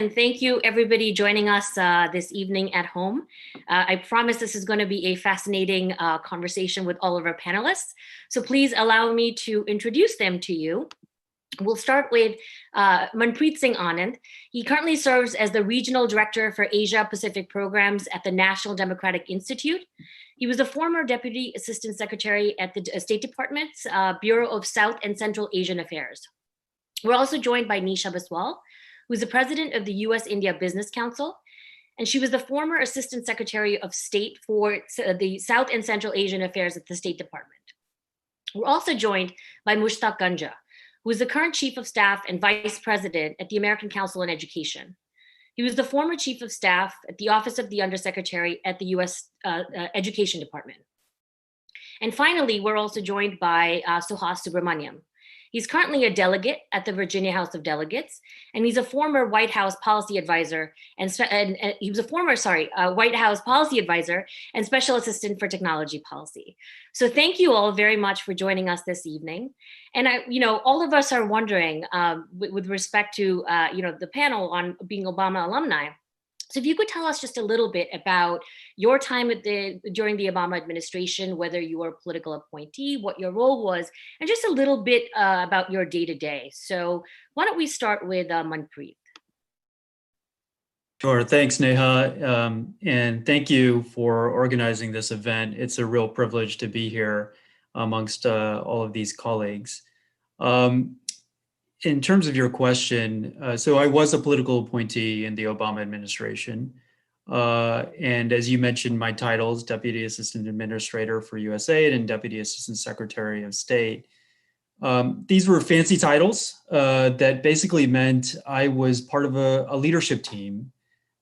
And thank you, everybody, joining us this evening at home. I promise this is going to be a fascinating conversation with all of our panelists. So please allow me to introduce them to you. We'll start with Manpreet Singh Anand. He currently serves as the Regional Director for Asia Pacific Programs at the National Democratic Institute. He was a former Deputy Assistant Secretary at the State Department's Bureau of South and Central Asian Affairs. We're also joined by Nisha Biswal, who's the president of the US-India Business Council, and she was the former Assistant Secretary of State for the South and Central Asian Affairs at the State Department. We're also joined by Mushtaq Ganja, who is the current Chief of Staff and Vice President at the American Council on Education. He was the former Chief of Staff at the Office of the Undersecretary at the US Education Department. And finally, we're also joined by Suhas Subramaniam. He's currently a delegate at the Virginia House of Delegates, and he's a former White House policy advisor White House policy advisor and special assistant for technology policy. So thank you all very much for joining us this evening. And all of us are wondering, with respect to the panel on being Obama alumni. So if you could tell us just a little bit about your time during the Obama administration, whether you were a political appointee, what your role was, and just a little bit about your day-to-day. So why don't we start with Manpreet? Sure, thanks Neha, and thank you for organizing this event. It's a real privilege to be here amongst all of these colleagues. In terms of your question, so I was a political appointee in the Obama administration. And as you mentioned, my titles, Deputy Assistant Administrator for USAID and Deputy Assistant Secretary of State. These were fancy titles that basically meant I was part of a leadership team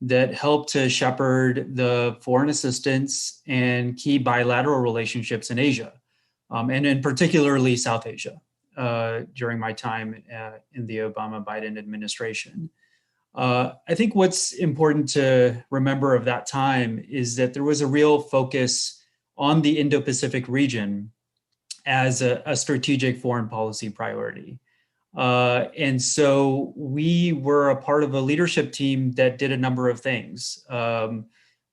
that helped to shepherd the foreign assistance and key bilateral relationships in Asia, and in particularly South Asia. During my time in the Obama-Biden administration. I think what's important to remember of that time is that there was a real focus on the Indo-Pacific region as a strategic foreign policy priority. And so we were a part of a leadership team that did a number of things.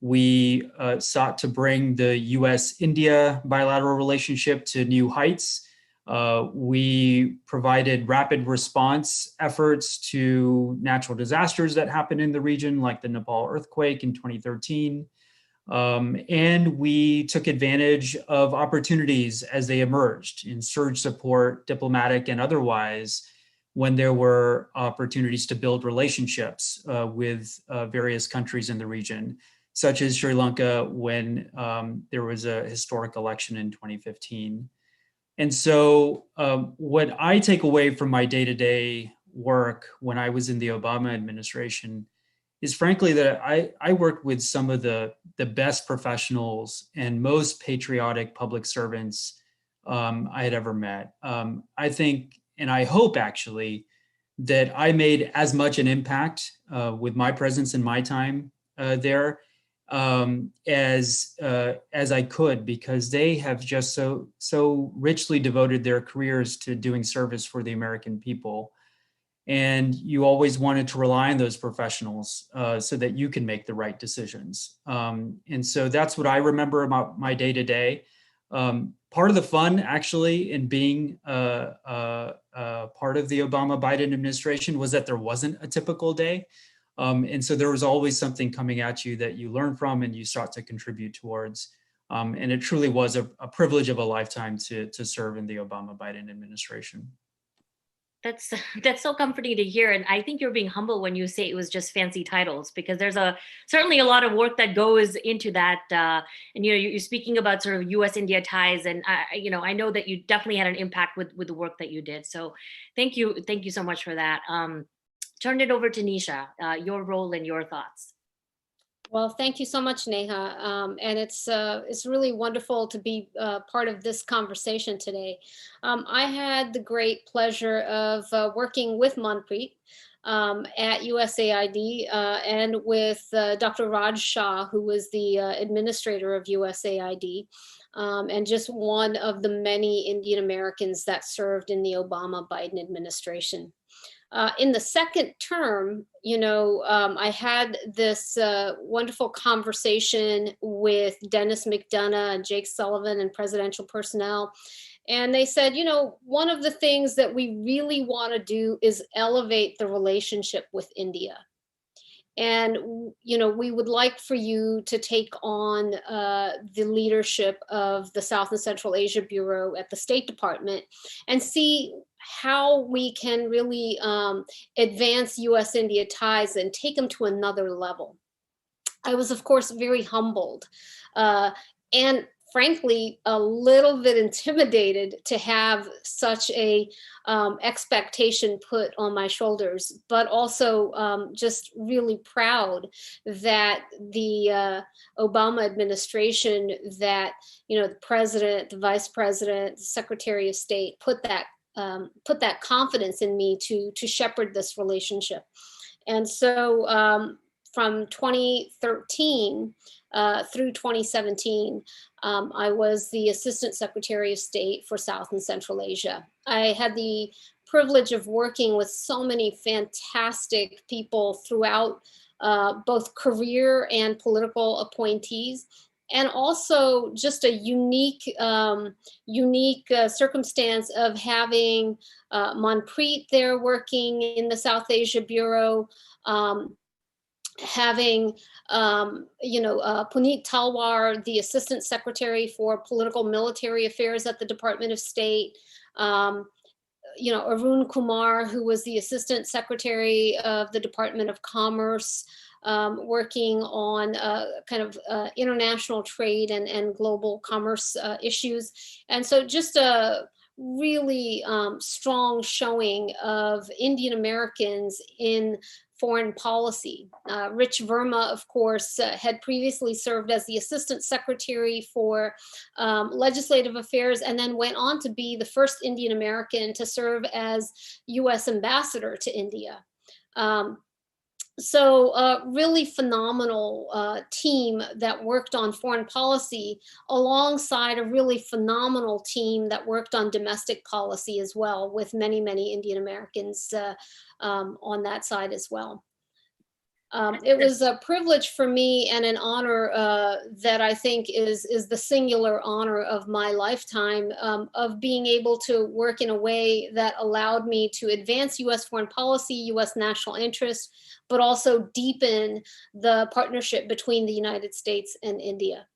We sought to bring the US-India bilateral relationship to new heights. We provided rapid response efforts to natural disasters that happened in the region, like the Nepal earthquake in 2013. And we took advantage of opportunities as they emerged in surge support, diplomatic and otherwise, when there were opportunities to build relationships with various countries in the region, such as Sri Lanka when there was a historic election in 2015. And so what I take away from my day-to-day work when I was in the Obama administration is frankly that I worked with some of the best professionals and most patriotic public servants I had ever met. I think, and I hope actually, that I made as much an impact with my presence and my time there as I could, because they have just so richly devoted their careers to doing service for the American people. And you always wanted to rely on those professionals so that you can make the right decisions. And so that's what I remember about my day-to-day. Part of the fun, actually, in being part of the Obama-Biden administration was that there wasn't a typical day. And so there was always something coming at you that you learn from and you start to contribute towards. And it truly was a privilege of a lifetime to serve in the Obama-Biden administration. That's so comforting to hear. And I think you're being humble when you say it was just fancy titles, because there's certainly a lot of work that goes into that. And you're speaking about sort of US-India ties, and I know that you definitely had an impact with the work that you did. So thank you so much for that. Turn it over to Nisha, your role and your thoughts. Well, thank you so much, Neha. And it's really wonderful to be part of this conversation today. I had the great pleasure of working with Manpreet at USAID and with Dr. Raj Shah, who was the administrator of USAID, and just one of the many Indian Americans that served in the Obama-Biden administration. In the second term, I had this wonderful conversation with Dennis McDonough and Jake Sullivan and presidential personnel. And they said, one of the things that we really want to do is elevate the relationship with India. And, we would like for you to take on the leadership of the South and Central Asia Bureau at the State Department and see how we can really advance US-India ties and take them to another level. I was, of course, very humbled and frankly, a little bit intimidated to have such a expectation put on my shoulders, but also just really proud that the Obama administration, that the president, the vice president, the secretary of state put that confidence in me to shepherd this relationship. And so from 2013 through 2017, I was the Assistant Secretary of State for South and Central Asia. I had the privilege of working with so many fantastic people throughout both career and political appointees, and also just a unique circumstance of having Manpreet there working in the South Asia Bureau, having Puneet Talwar, the Assistant Secretary for Political Military Affairs at the Department of State, Arun Kumar, who was the Assistant Secretary of the Department of Commerce, working on international trade and global commerce issues. And so just a really strong showing of Indian Americans in foreign policy. Rich Verma, of course, had previously served as the Assistant Secretary for Legislative Affairs and then went on to be the first Indian American to serve as US Ambassador to India. So really phenomenal team that worked on foreign policy alongside a really phenomenal team that worked on domestic policy as well, with many, many Indian Americans on that side as well. It was a privilege for me and an honor that I think is the singular honor of my lifetime, of being able to work in a way that allowed me to advance US foreign policy, US national interest, but also deepen the partnership between the United States and India.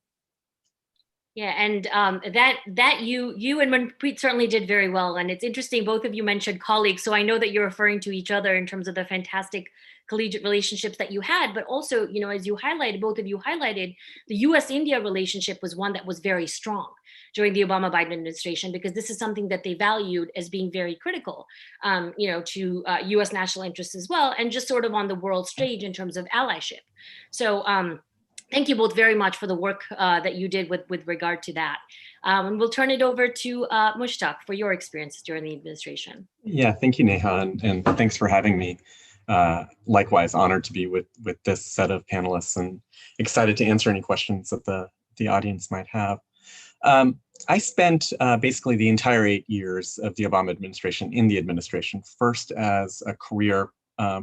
Yeah, and that you and Manpreet certainly did very well. And it's interesting, both of you mentioned colleagues, so I know that you're referring to each other in terms of the fantastic collegiate relationships that you had, but also, as you highlighted, both of you highlighted, the US-India relationship was one that was very strong during the Obama-Biden administration, because this is something that they valued as being very critical, to US national interests as well, and just sort of on the world stage in terms of allyship. So thank you both very much for the work that you did with regard to that. And we'll turn it over to Mushtaq for your experiences during the administration. Yeah, thank you, Neha, and thanks for having me. Likewise, honored to be with this set of panelists and excited to answer any questions that the audience might have. I spent basically the entire 8 years of the Obama administration in the administration, first as a career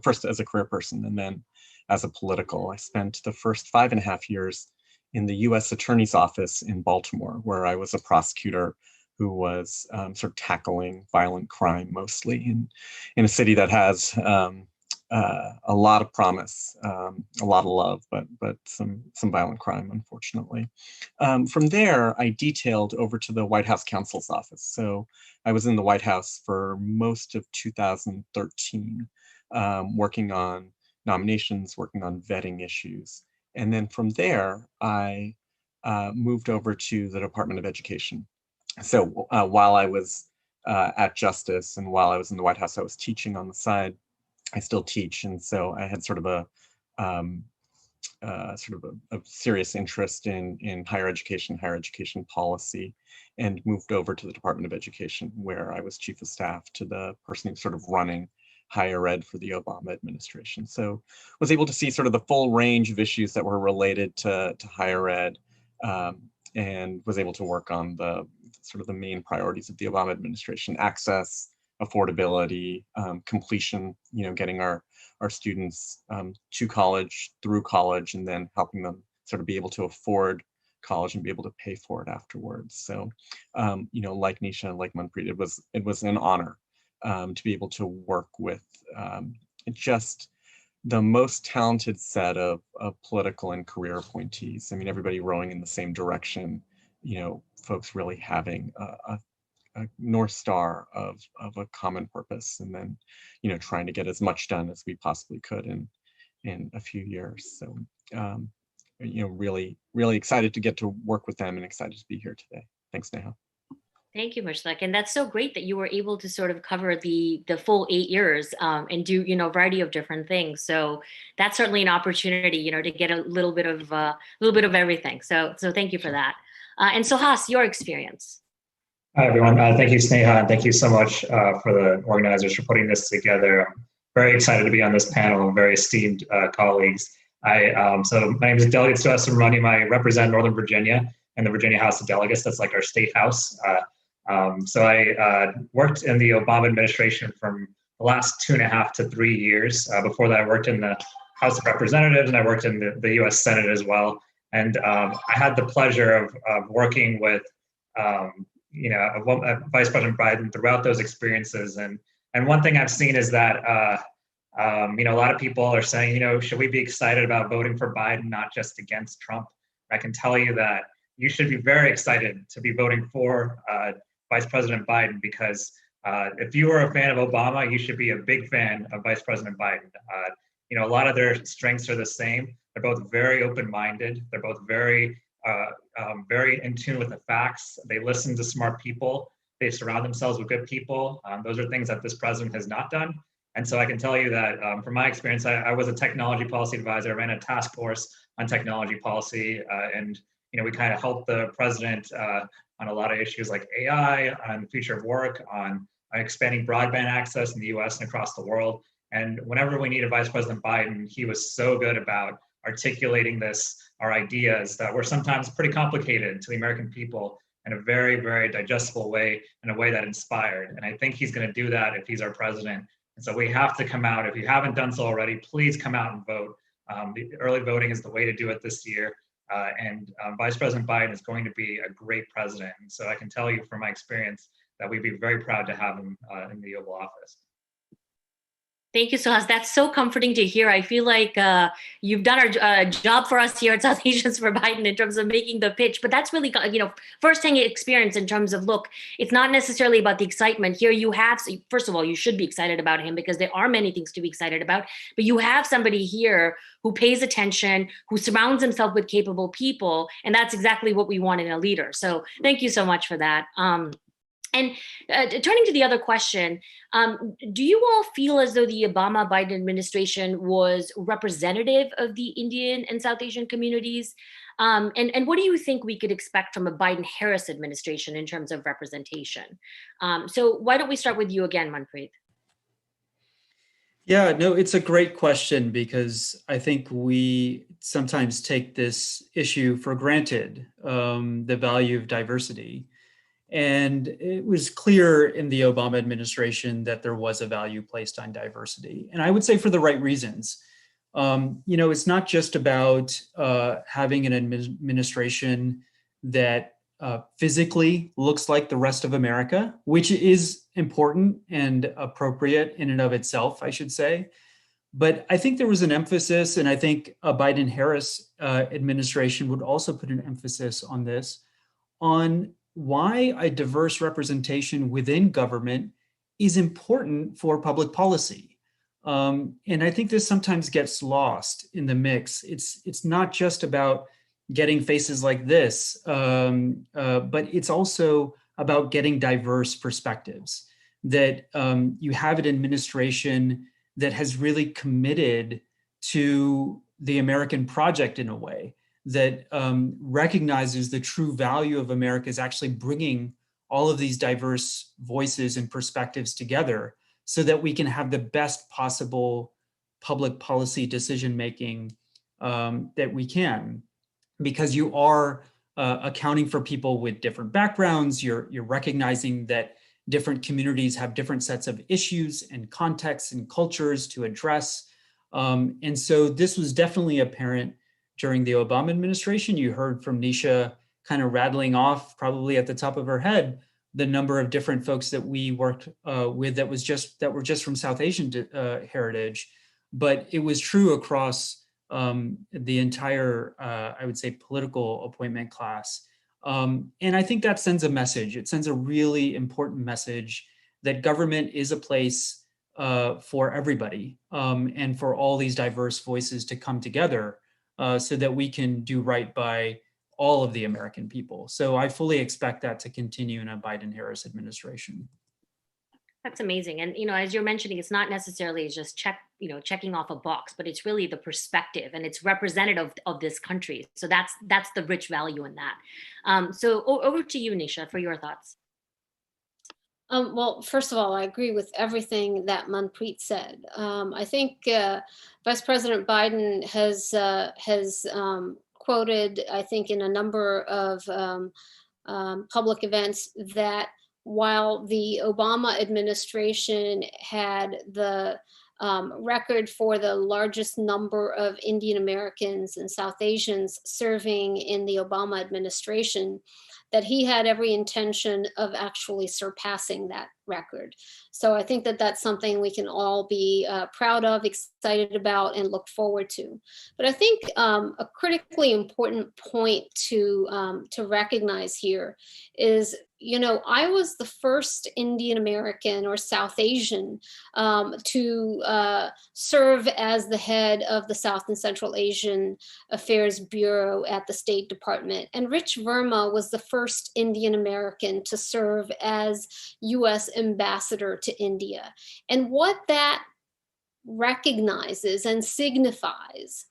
person, and then as a political. I spent the first 5.5 years in the U.S. Attorney's Office in Baltimore, where I was a prosecutor who was sort of tackling violent crime, mostly in a city that has a lot of promise, a lot of love, but some violent crime, unfortunately. From there, I detailed over to the White House counsel's office. So I was in the White House for most of 2013, working on nominations, working on vetting issues. And then from there, I moved over to the Department of Education. So while I was at Justice and while I was in the White House, I was teaching on the side. I still teach, and so I had sort of a serious interest in higher education policy, and moved over to the Department of Education, where I was chief of staff to the person who's sort of running higher ed for the Obama administration. So was able to see sort of the full range of issues that were related to higher ed, and was able to work on the sort of the main priorities of the Obama administration: access, affordability, completion, getting our students to college, through college, and then helping them sort of be able to afford college and be able to pay for it afterwards. So, like Nisha, like Manpreet, it was an honor to be able to work with just the most talented set of political and career appointees. I mean, everybody rowing in the same direction, folks really having a North Star of a common purpose, and then, trying to get as much done as we possibly could in a few years. So, really, really excited to get to work with them and excited to be here today. Thanks, Neha. Thank you, Mushlek. And that's so great that you were able to sort of cover the full 8 years and do, a variety of different things. So that's certainly an opportunity, to get a little bit of everything. So thank you for that. And Suhas, your experience. Hi, everyone. Thank you, Sneha, and thank you so much for the organizers for putting this together. I'm very excited to be on this panel, very esteemed colleagues. So my name is Delegate Stuart Romani. I represent Northern Virginia and the Virginia House of Delegates. That's like our state house. So I worked in the Obama administration from the last 2.5 to 3 years. Before that, I worked in the House of Representatives and I worked in the U.S. Senate as well. And I had the pleasure of working with Vice President Biden throughout those experiences. And one thing I've seen is that, a lot of people are saying, should we be excited about voting for Biden, not just against Trump? I can tell you that you should be very excited to be voting for Vice President Biden, because if you are a fan of Obama, you should be a big fan of Vice President Biden. A lot of their strengths are the same. They're both very open-minded. They're both very in tune with the facts. They listen to smart people. They surround themselves with good people. Those are things that this president has not done. And so I can tell you that from my experience, I was a technology policy advisor. I ran a task force on technology policy. And we kind of helped the president on a lot of issues like AI, on the future of work, on expanding broadband access in the US and across the world. And whenever we needed Vice President Biden, he was so good about articulating our ideas that were sometimes pretty complicated to the American people in a very, very digestible way, in a way that inspired. And I think he's going to do that if he's our president. And so we have to come out. If you haven't done so already, please come out and vote. The early voting is the way to do it this year. And Vice President Biden is going to be a great president. And so I can tell you from my experience that we'd be very proud to have him in the Oval Office. Thank you, Suhas. That's so comforting to hear. I feel like you've done our job for us here at South Asians for Biden in terms of making the pitch. But that's really, firsthand experience in terms of, look, it's not necessarily about the excitement. Here you have, first of all, you should be excited about him because there are many things to be excited about. But you have somebody here who pays attention, who surrounds himself with capable people. And that's exactly what we want in a leader. So thank you so much for that. And turning to the other question, do you all feel as though the Obama-Biden administration was representative of the Indian and South Asian communities? And what do you think we could expect from a Biden-Harris administration in terms of representation? So why don't we start with you again, Manpreet? Yeah, no, it's a great question because I think we sometimes take this issue for granted, the value of diversity. And it was clear in the Obama administration that there was a value placed on diversity. And I would say for the right reasons. It's not just about having an administration that physically looks like the rest of America, which is important and appropriate in and of itself, I should say. But I think there was an emphasis, and I think a Biden-Harris administration would also put an emphasis on this, on why a diverse representation within government is important for public policy. And I think this sometimes gets lost in the mix. It's not just about getting faces like this, but it's also about getting diverse perspectives, that you have an administration that has really committed to the American project in a way, that recognizes the true value of America is actually bringing all of these diverse voices and perspectives together so that we can have the best possible public policy decision-making that we can. Because you are accounting for people with different backgrounds, you're recognizing that different communities have different sets of issues and contexts and cultures to address. And so this was definitely apparent during the Obama administration. You heard from Nisha kind of rattling off, probably at the top of her head, the number of different folks that we worked with that were just from South Asian heritage. But it was true across the entire, I would say, political appointment class. And I think that sends a message. It sends a really important message that government is a place for everybody and for all these diverse voices to come together so that we can do right by all of the American people. So I fully expect that to continue in a Biden-Harris administration. That's amazing. And, as you're mentioning, it's not necessarily just checking off a box, but it's really the perspective, and it's representative of this country. So that's the rich value in that. So over to you, Nisha, for your thoughts. Well, first of all, I agree with everything that Manpreet said. I think Vice President Biden has quoted, I think, in a number of public events that while the Obama administration had the record for the largest number of Indian Americans and South Asians serving in the Obama administration, that he had every intention of actually surpassing that record. So I think that that's something we can all be proud of, excited about, and look forward to. But I think a critically important point to recognize here is, I was the first Indian American or South Asian to serve as the head of the South and Central Asian Affairs Bureau at the State Department. And Rich Verma was the first Indian American to serve as U.S. ambassador to India. And what that recognizes and signifies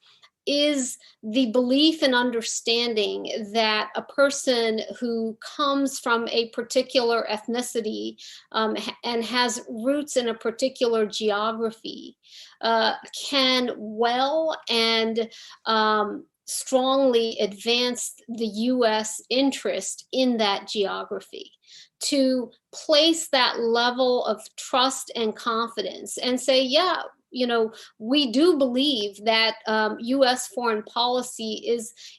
is the belief and understanding that a person who comes from a particular ethnicity and has roots in a particular geography can well and strongly advance the U.S. interest in that geography, to place that level of trust and confidence and say, yeah, we do believe that U.S. foreign policy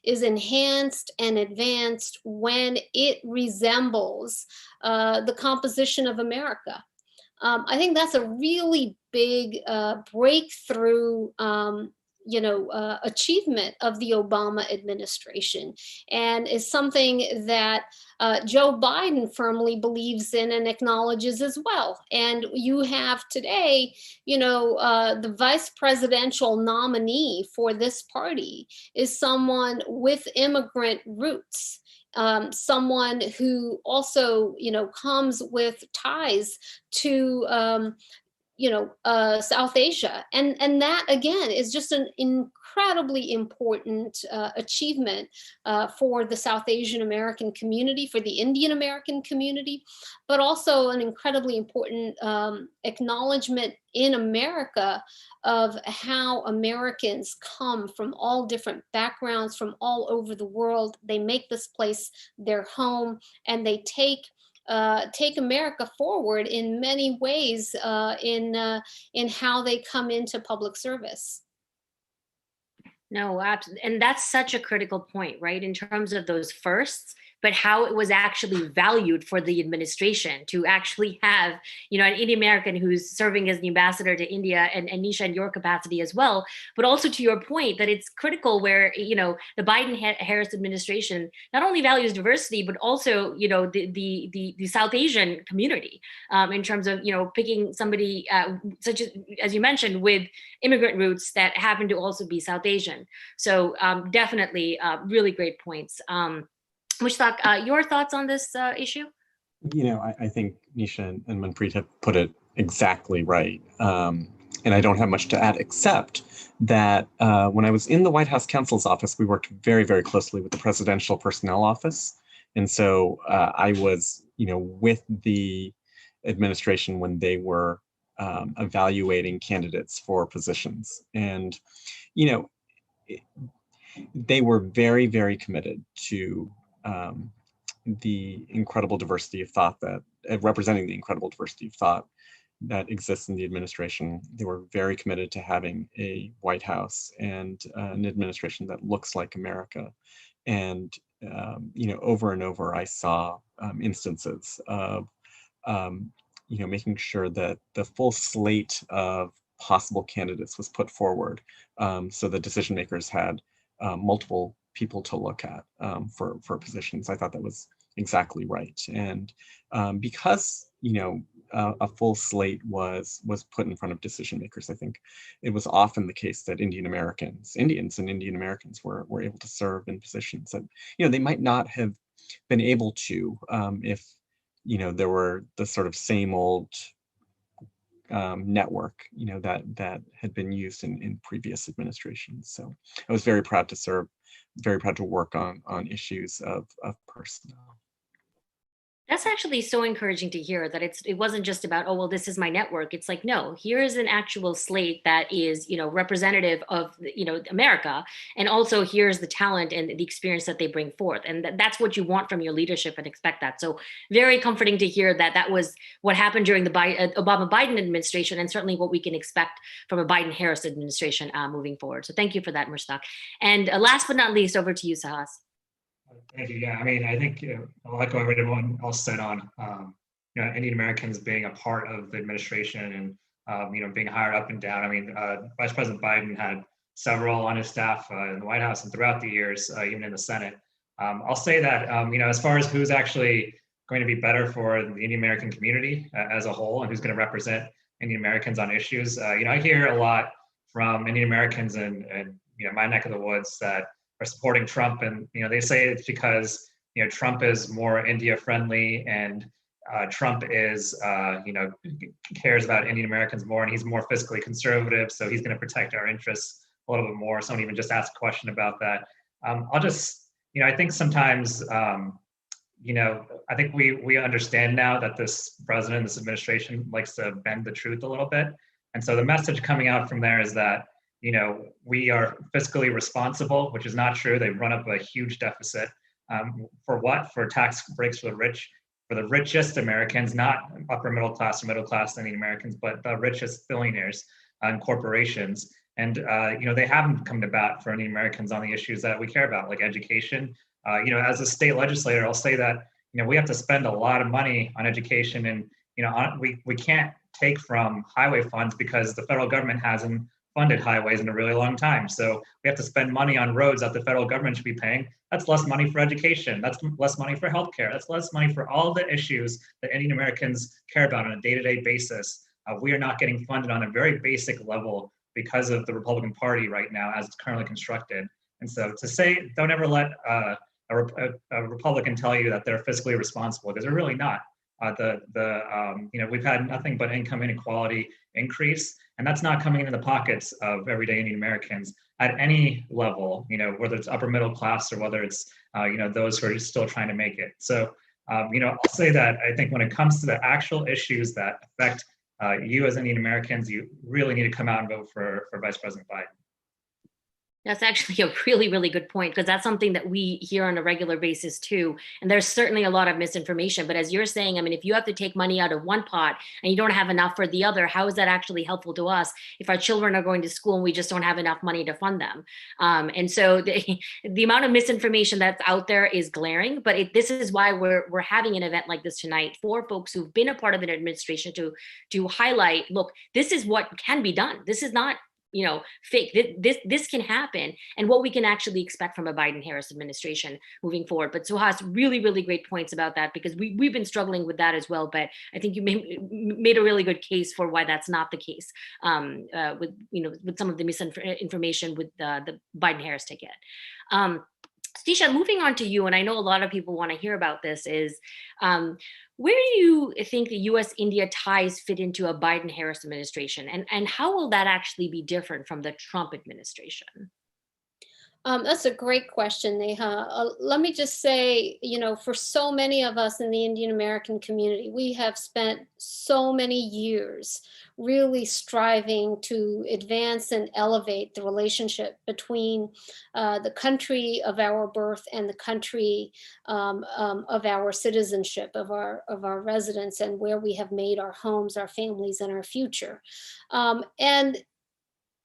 is enhanced and advanced when it resembles the composition of America. I think that's a really big breakthrough achievement of the Obama administration, and is something that Joe Biden firmly believes in and acknowledges as well. And you have today, the vice presidential nominee for this party is someone with immigrant roots. Someone who also, comes with ties to South Asia. And that, again, is just an incredibly important achievement for the South Asian American community, for the Indian American community, but also an incredibly important acknowledgement in America of how Americans come from all different backgrounds, from all over the world. They make this place their home, and they take America forward in many ways in how they come into public service. No, absolutely. And that's such a critical point, right? In terms of those firsts, but how it was actually valued for the administration to actually have, an Indian American who's serving as the ambassador to India, and Nisha, in your capacity as well. But also to your point that it's critical where, the Biden-Harris administration not only values diversity, but also, the South Asian community in terms of, picking somebody such as you mentioned, with immigrant roots that happen to also be South Asian. So definitely really great points. Mushtaq, your thoughts on this issue? I think Nisha and Manpreet have put it exactly right. And I don't have much to add, except that when I was in the White House counsel's office, we worked very, very closely with the Presidential Personnel Office. And so I was, with the administration when they were evaluating candidates for positions. And, they were very, very committed to the incredible diversity of thought that, representing the incredible diversity of thought that exists in the administration. They were very committed to having a White House and an administration that looks like America. And, over and over, I saw instances of, making sure that the full slate of possible candidates was put forward, so the decision makers had multiple people to look at for positions. I thought that was exactly right. And because a full slate was put in front of decision makers, I think it was often the case that Indians and Indian Americans were able to serve in positions that they might not have been able to if there were the sort of same old network that had been used in previous administrations. So I was very proud to serve, very proud to work on issues of personnel. That's actually so encouraging to hear that it wasn't just about, oh, well, this is my network. It's like, no, here is an actual slate that is, representative of, America. And also here's the talent and the experience that they bring forth. And that's what you want from your leadership and expect that. So very comforting to hear that that was what happened during the Obama-Biden administration, and certainly what we can expect from a Biden-Harris administration moving forward. So thank you for that, Mushtaq. And last but not least, over to you, Sahas. Thank you. Yeah, I mean, I think I'll echo what everyone else said on, Indian Americans being a part of the administration and, being hired up and down. I mean, Vice President Biden had several on his staff in the White House and throughout the years, even in the Senate. I'll say that, as far as who's actually going to be better for the Indian American community as a whole and who's going to represent Indian Americans on issues, I hear a lot from Indian Americans and my neck of the woods that are supporting Trump, and they say it's because Trump is more India friendly and Trump is cares about Indian Americans more, and he's more fiscally conservative, so he's going to protect our interests a little bit more. Someone even just asked a question about that. I'll just I think sometimes I think we understand now that this president, this administration likes to bend the truth a little bit, and so the message coming out from there is that we are fiscally responsible, which is not true. They've run up a huge deficit. For what? For tax breaks for the rich, for the richest Americans, not upper middle class or middle class Indian Americans, but the richest billionaires and corporations. And, they haven't come to bat for Indian Americans on the issues that we care about, like education. As a state legislator, I'll say that, we have to spend a lot of money on education, and, we can't take from highway funds because the federal government hasn't funded highways in a really long time. So we have to spend money on roads that the federal government should be paying. That's less money for education. That's less money for healthcare. That's less money for all the issues that Indian Americans care about on a day-to-day basis. We are not getting funded on a very basic level because of the Republican Party right now as it's currently constructed. And so to say, don't ever let a Republican tell you that they're fiscally responsible, because they're really not. We've had nothing but income inequality increase, and that's not coming into the pockets of everyday Indian Americans at any level, whether it's upper middle class or whether it's, those who are still trying to make it. So, I'll say that I think when it comes to the actual issues that affect you as Indian Americans, you really need to come out and vote for Vice President Biden. That's actually a really, really good point, because that's something that we hear on a regular basis too. And there's certainly a lot of misinformation. But as you're saying, I mean, if you have to take money out of one pot and you don't have enough for the other, how is that actually helpful to us if our children are going to school and we just don't have enough money to fund them? And so the amount of misinformation that's out there is glaring. But this is why we're having an event like this tonight for folks who've been a part of an administration to highlight, look, this is what can be done. This is not fake. This can happen, and what we can actually expect from a Biden-Harris administration moving forward. But Suhas, really, really great points about that, because we've been struggling with that as well. But I think you made a really good case for why that's not the case with some of the misinformation with the Biden-Harris ticket. Nisha, moving on to you, and I know a lot of people want to hear about this, is where do you think the U.S.-India ties fit into a Biden-Harris administration, and how will that actually be different from the Trump administration? That's a great question, Neha. Let me just say, for so many of us in the Indian American community, we have spent so many years really striving to advance and elevate the relationship between the country of our birth and the country of our citizenship, of our residence, and where we have made our homes, our families, and our future. And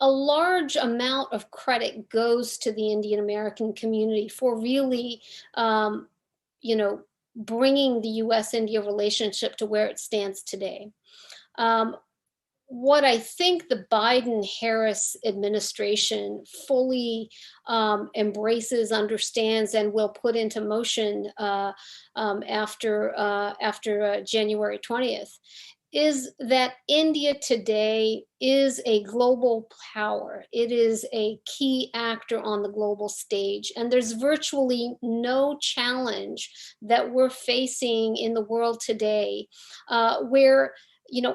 a large amount of credit goes to the Indian American community for really, you know, bringing the U.S.-India relationship to where it stands today. What I think the Biden-Harris administration fully embraces, understands, and will put into motion after January 20th is that India today is a global power. It is a key actor on the global stage. And there's virtually no challenge that we're facing in the world today where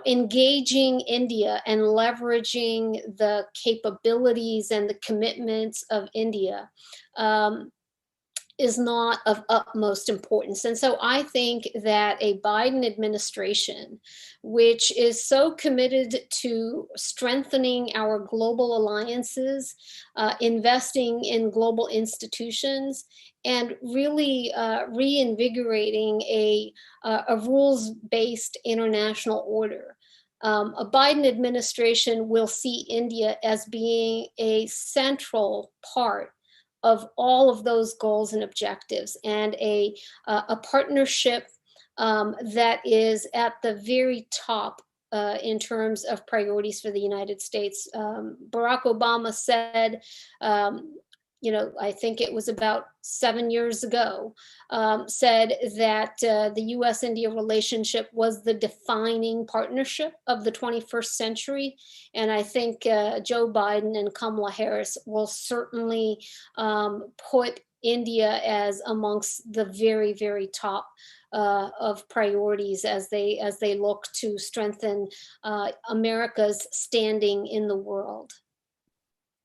engaging India and leveraging the capabilities and the commitments of India is not of utmost importance. And so I think that a Biden administration, which is so committed to strengthening our global alliances, investing in global institutions, and really reinvigorating a rules-based international order. A Biden administration will see India as being a central part of all of those goals and objectives, and a partnership that is at the very top in terms of priorities for the United States. Barack Obama said, I think it was about 7 years ago, said that the U.S.-India relationship was the defining partnership of the 21st century. And I think Joe Biden and Kamala Harris will certainly put India as amongst the very, very top of priorities as they look to strengthen America's standing in the world.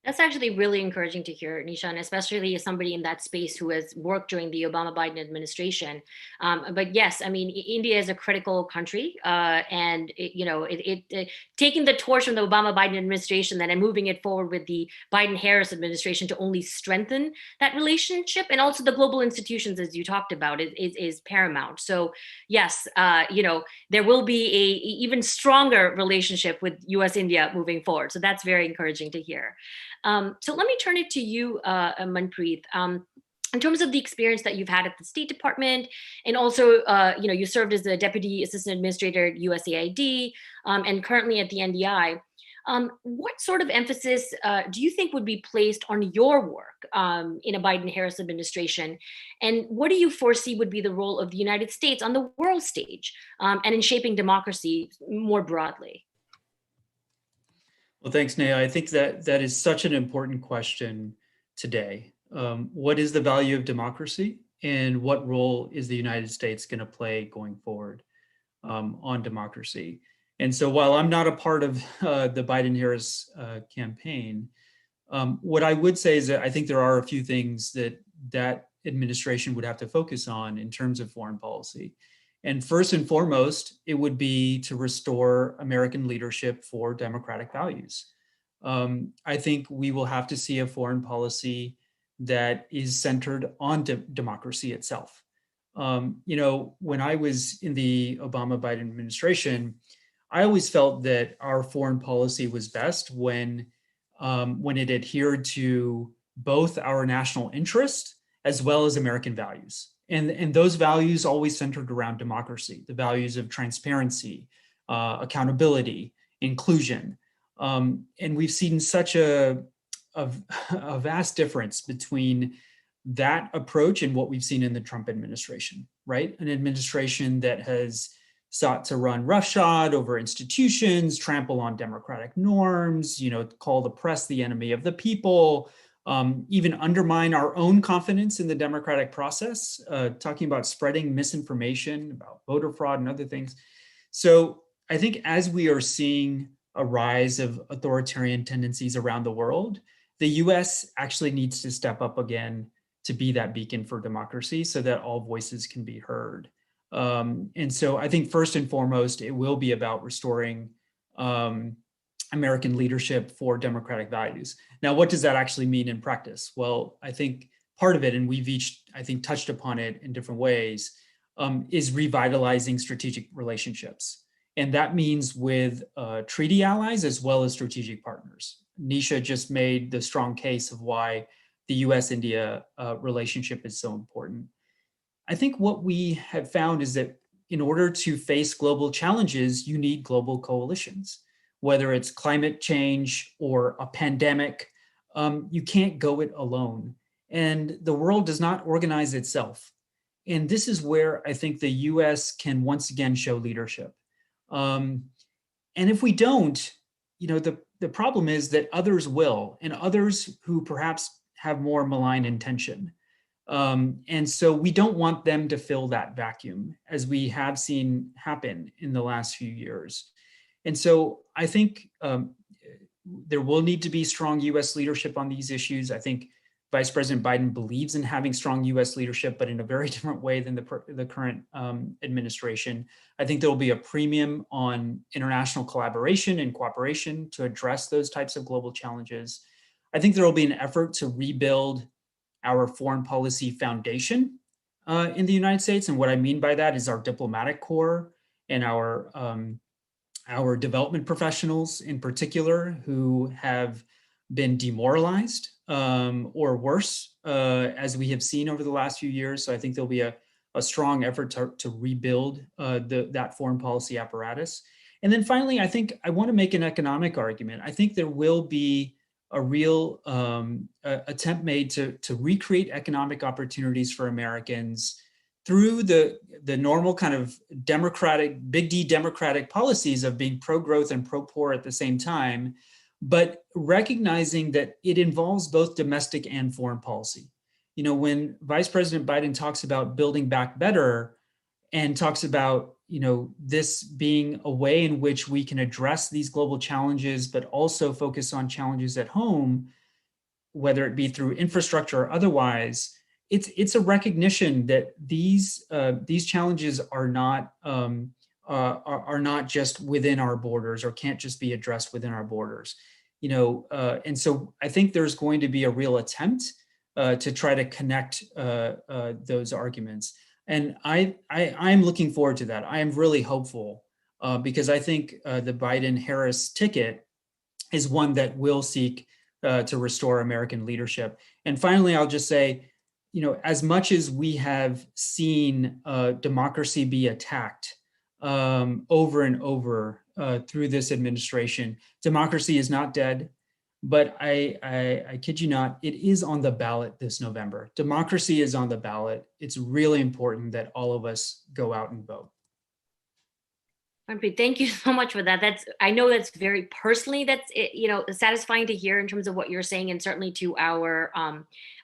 That's actually really encouraging to hear, Nisha, and especially as somebody in that space who has worked during the Obama-Biden administration. But yes, I mean, India is a critical country, and taking the torch from the Obama-Biden administration then and moving it forward with the Biden-Harris administration to only strengthen that relationship, and also the global institutions, as you talked about, is paramount. So yes, there will be a even stronger relationship with U.S.-India moving forward. So that's very encouraging to hear. So let me turn it to you, Manpreet. In terms of the experience that you've had at the State Department, and also, you served as the Deputy Assistant Administrator at USAID, and currently at the NDI. What sort of emphasis do you think would be placed on your work in a Biden-Harris administration? And what do you foresee would be the role of the United States on the world stage and in shaping democracy more broadly? Well, thanks, Neha. I think that is such an important question today. What is the value of democracy, and what role is the United States going to play going forward on democracy? And so while I'm not a part of the Biden-Harris campaign, what I would say is that I think there are a few things that administration would have to focus on in terms of foreign policy. And first and foremost, it would be to restore American leadership for democratic values. I think we will have to see a foreign policy that is centered on democracy itself. When I was in the Obama-Biden administration, I always felt that our foreign policy was best when it adhered to both our national interest as well as American values. And those values always centered around democracy, the values of transparency, accountability, inclusion. And we've seen such a vast difference between that approach and what we've seen in the Trump administration, right? An administration that has sought to run roughshod over institutions, trample on democratic norms, call the press the enemy of the people, even undermine our own confidence in the democratic process, talking about spreading misinformation about voter fraud and other things. So I think as we are seeing a rise of authoritarian tendencies around the world, the US actually needs to step up again to be that beacon for democracy so that all voices can be heard. And so I think first and foremost, it will be about restoring American leadership for democratic values. Now, what does that actually mean in practice? Well, I think part of it, and we've each, I think, touched upon it in different ways, is revitalizing strategic relationships. And that means with treaty allies as well as strategic partners. Nisha just made the strong case of why the US-India relationship is so important. I think what we have found is that in order to face global challenges, you need global coalitions. Whether it's climate change or a pandemic, you can't go it alone. And the world does not organize itself. And this is where I think the US can once again show leadership. And if we don't, the problem is that others will, and others who perhaps have more malign intention. And so we don't want them to fill that vacuum, as we have seen happen in the last few years. And so I think there will need to be strong US leadership on these issues. I think Vice President Biden believes in having strong US leadership, but in a very different way than the current administration. I think there will be a premium on international collaboration and cooperation to address those types of global challenges. I think there will be an effort to rebuild our foreign policy foundation in the United States. And what I mean by that is our diplomatic corps and our development professionals in particular, who have been demoralized or worse, as we have seen over the last few years. So I think there'll be a strong effort to rebuild that foreign policy apparatus. And then finally, I think I want to make an economic argument. I think there will be a real attempt made to recreate economic opportunities for Americans through the normal kind of democratic, big D democratic policies of being pro-growth and pro-poor at the same time, but recognizing that it involves both domestic and foreign policy. When Vice President Biden talks about building back better and talks about, this being a way in which we can address these global challenges, but also focus on challenges at home, whether it be through infrastructure or otherwise, it's a recognition that these challenges are not just within our borders, or can't just be addressed within our borders. And so I think there's going to be a real attempt to try to connect those arguments. And I'm looking forward to that. I am really hopeful because I think the Biden-Harris ticket is one that will seek to restore American leadership. And finally, I'll just say, as much as we have seen democracy be attacked over and over through this administration, democracy is not dead. But I kid you not, it is on the ballot this November. Democracy is on the ballot. It's really important that all of us go out and vote. Manpreet, thank you so much for that. I know that's very personally, satisfying to hear in terms of what you're saying, and certainly to our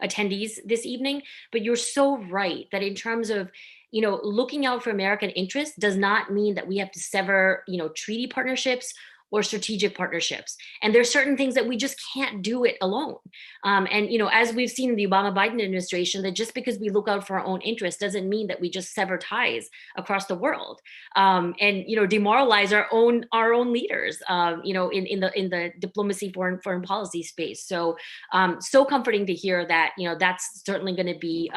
attendees this evening. But you're so right that in terms of looking out for American interests does not mean that we have to sever treaty partnerships or strategic partnerships. And there's certain things that we just can't do it alone. And as we've seen in the Obama-Biden administration, that just because we look out for our own interests doesn't mean that we just sever ties across the world and demoralize our own leaders. In the diplomacy foreign policy space. So so comforting to hear that that's certainly going to be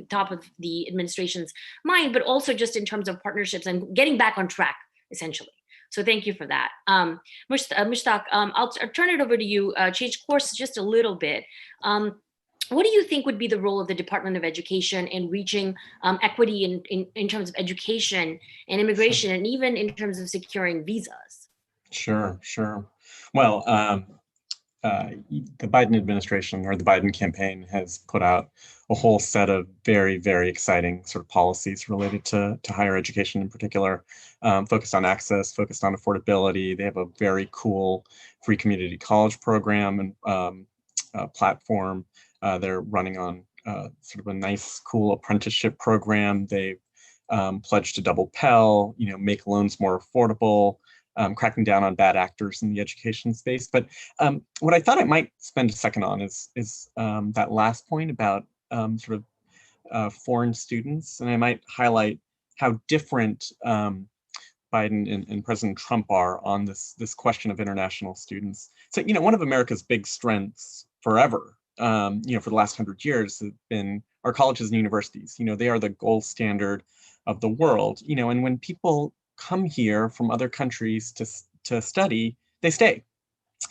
top of the administration's mind, but also just in terms of partnerships and getting back on track, essentially. So thank you for that. Mushtaq, I'll turn it over to you, change course just a little bit. What do you think would be the role of the Department of Education in reaching equity in terms of education and immigration, and even in terms of securing visas? Sure. Well, the Biden administration, or the Biden campaign, has put out a whole set of very, very exciting sort of policies related to higher education in particular, focused on access, focused on affordability. They have a very cool free community college program and platform. They're running on sort of a nice, cool apprenticeship program. They've pledged to double Pell, make loans more affordable. cracking down on bad actors in the education space. But what I thought I might spend a second on is that last point about foreign students, and I might highlight how different Biden and President Trump are on this question of international students. So, one of America's big strengths forever, for the last 100 years, have been our colleges and universities. They are the gold standard of the world. And when people come here from other countries to study, they stay,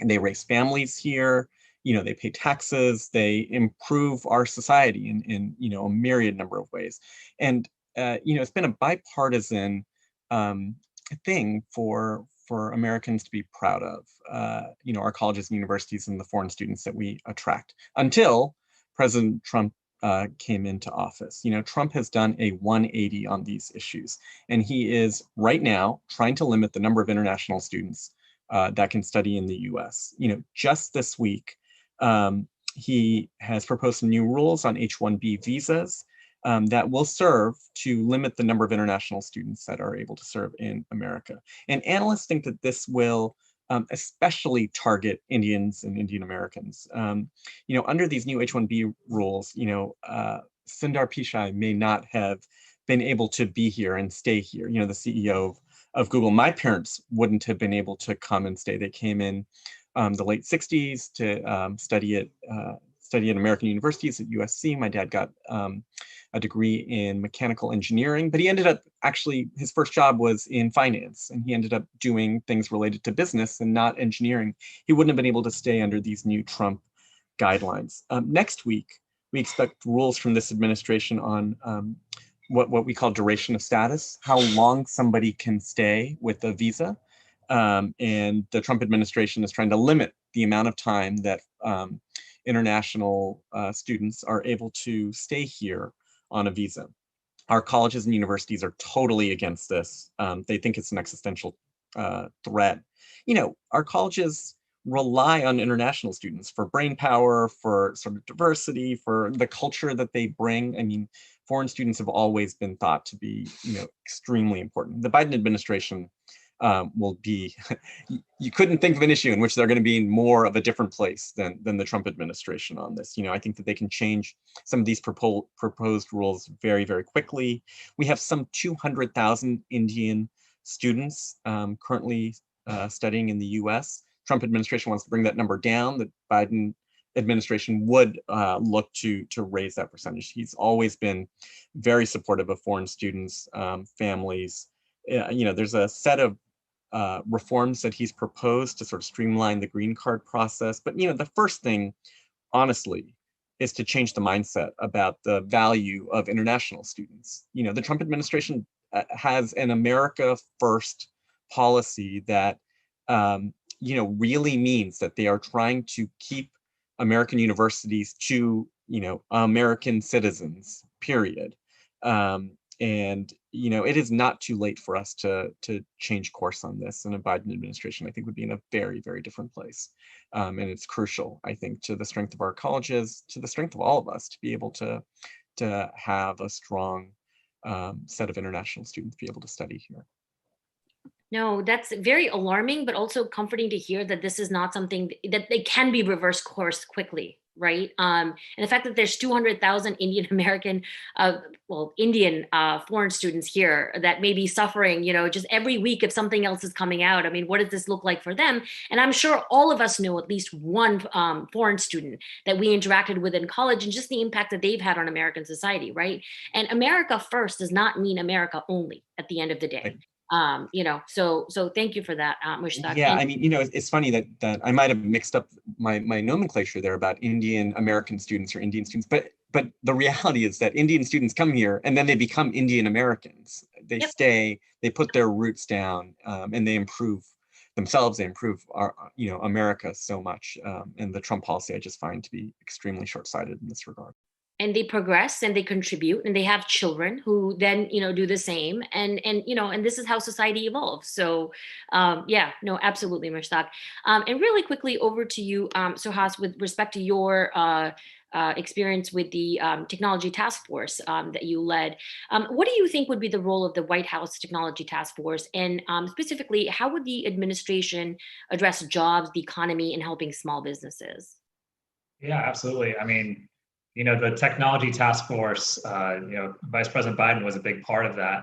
and they raise families here. They pay taxes. They improve our society in a myriad number of ways. And it's been a bipartisan thing for Americans to be proud of, our colleges and universities and the foreign students that we attract, until President Trump came into office. Trump has done a 180 on these issues, and he is right now trying to limit the number of international students that can study in the US. Just this week, he has proposed some new rules on H-1B visas that will serve to limit the number of international students that are able to serve in America. And analysts think that this will especially target Indians and Indian Americans. Under these new H-1B rules, Sundar Pichai may not have been able to be here and stay here. The CEO of Google. My parents wouldn't have been able to come and stay. They came in the late 60s to study at American universities at USC. My dad got a degree in mechanical engineering, but he ended up his first job was in finance, and he ended up doing things related to business and not engineering. He wouldn't have been able to stay under these new Trump guidelines. Next week, we expect rules from this administration on what we call duration of status, how long somebody can stay with a visa. And the Trump administration is trying to limit the amount of time that international students are able to stay here on a visa. Our colleges and universities are totally against this. They think it's an existential threat. Our colleges rely on international students for brain power, for sort of diversity, for the culture that they bring. I mean, foreign students have always been thought to be, extremely important. The Biden administration will be, you couldn't think of an issue in which they're going to be in more of a different place than the Trump administration on this. I think that they can change some of these proposed rules very, very quickly. We have some 200,000 Indian students currently studying in the US. Trump administration wants to bring that number down. The Biden administration would look to raise that percentage. He's always been very supportive of foreign students, families. There's a set of reforms that he's proposed to sort of streamline the green card process. But, the first thing, honestly, is to change the mindset about the value of international students. The Trump administration has an America First policy that, really means that they are trying to keep American universities to, American citizens, period. And, it is not too late for us to change course on this. And a Biden administration, I think, would be in a very, very different place. And it's crucial, I think, to the strength of our colleges, to the strength of all of us, to be able to have a strong set of international students be able to study here. No, that's very alarming, but also comforting to hear that this is not something that they can be reversed course quickly, right? And the fact that there's 200,000 Indian American, Indian foreign students here that may be suffering, just every week if something else is coming out. I mean, what does this look like for them? And I'm sure all of us know at least one foreign student that we interacted with in college, and just the impact that they've had on American society, right? And America First does not mean America only at the end of the day. Right. So thank you for that, Mushtaq. Yeah, I mean, it's funny that I might have mixed up my nomenclature there about Indian American students or Indian students, but the reality is that Indian students come here and then they become Indian Americans. They stay, they put their roots down, and they improve themselves. They improve our, America so much. And the Trump policy I just find to be extremely short-sighted in this regard. and they progress and they contribute and they have children who then do the same, and this is how society evolves. So yeah, no, absolutely, Mushtaq. And really quickly over to you, Suhas, with respect to your experience with the technology task force that you led. What do you think would be the role of the White House Technology Task Force? And specifically, how would the administration address jobs, the economy, and helping small businesses? Yeah, absolutely. I mean, the technology task force, Vice President Biden was a big part of that.